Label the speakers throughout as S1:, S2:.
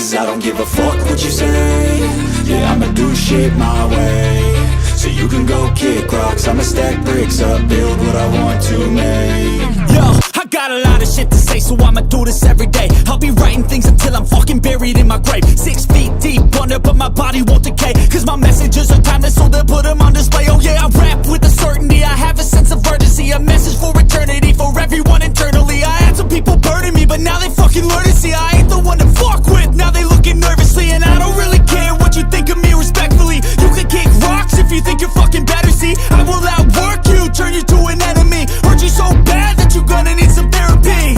S1: Cause I don't give a fuck what you say. Yeah, I'ma do shit my way. So you can go kick rocks, I'ma stack bricks up, build what I want to make.
S2: Yo, I got a lot of shit to say, so I'ma do this every day. I'll be writing things until I'm fucking buried in my grave. 6 feet deep under, but my body won't decay. Cause my messages are timeless, so they'll put them on display. Oh yeah, I rap with a certainty, I have a sense of urgency. A message for eternity, for everyone internally. I had some people burning me, but now they fucking learn to see I ain't the one to fuck with, now they looking nervously. And I don't really care what you think of me, respectfully. You can kick rocks if you think you're fucking better, see. I will outwork you, turn you to an enemy. Hurt you so bad that you're gonna need some therapy.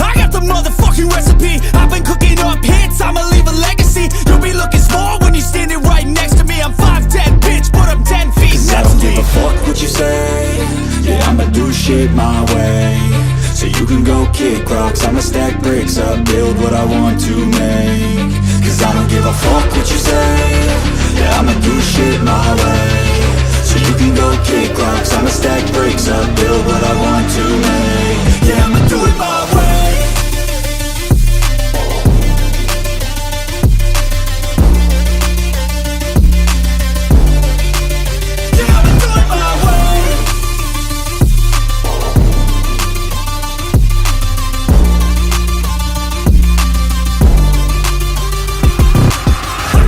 S2: I got the motherfucking recipe, I've been cooking up hits, I'ma leave a legacy. You'll be looking small when you're standing right next to me. I'm 5'10", bitch, but I'm 10 feet
S1: Cause I don't give a fuck what you say. Yeah, I'ma do shit my way. So you can go kick rocks, I'ma stack bricks up, build what I want to make. Cause I don't give a fuck what you say. Yeah, I'ma do shit my way. So you can go kick rocks, I'ma stack bricks up, build what I want to make. Yeah, I'ma do it my way. Yeah, I'ma do it my way.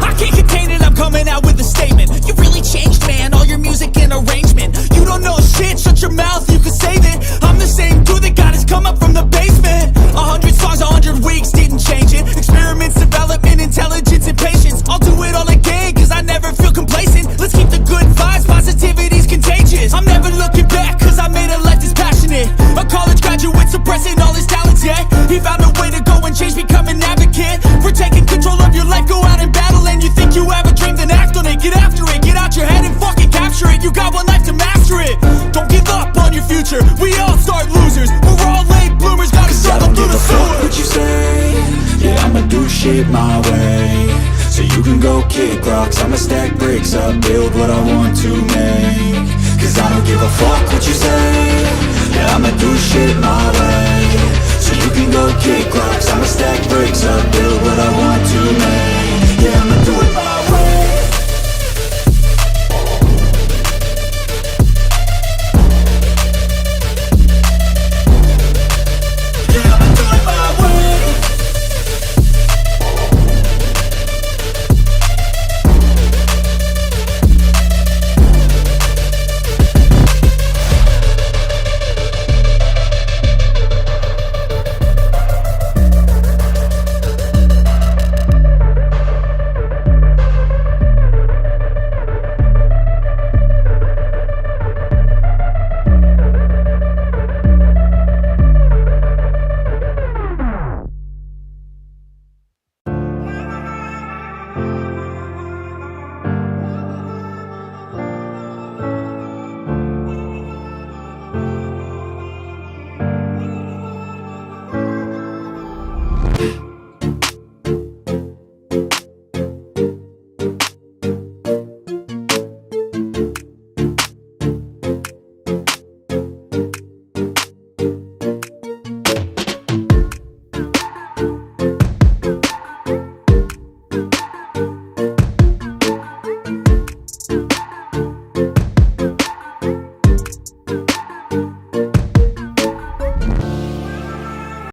S2: I can't contain it, I'm coming out with a statement. You really changed, man, all your music and arrangement. You don't know shit, shut your mouth, you can save it. I'm the same dude that got his come up from the basement. 100 songs, 100 weeks, didn't change it. Experiments, development, intelligence, and patience. I'll do it all again, cause I never feel complacent. Let's keep the good vibes, positivity's contagious. I'm never looking back, cause I made a life that's passionate. A college graduate suppressing all his talents, yeah. He found a way to go and change, become an advocate. For taking control of your life, go out and battle. And you think you have a dream, then act on it. Get after it, get out your head and fucking capture it. You got one life to master it. Don't give up on your future, we all start losers. We're all late bloomers, gotta struggle through the
S1: Fuck what
S2: sewer.
S1: you say. Yeah, I'ma do shit my way. So you can go kick rocks, I'ma stack bricks up, build what I want to make. Cause I don't give a fuck what you say. Yeah, I'ma do shit my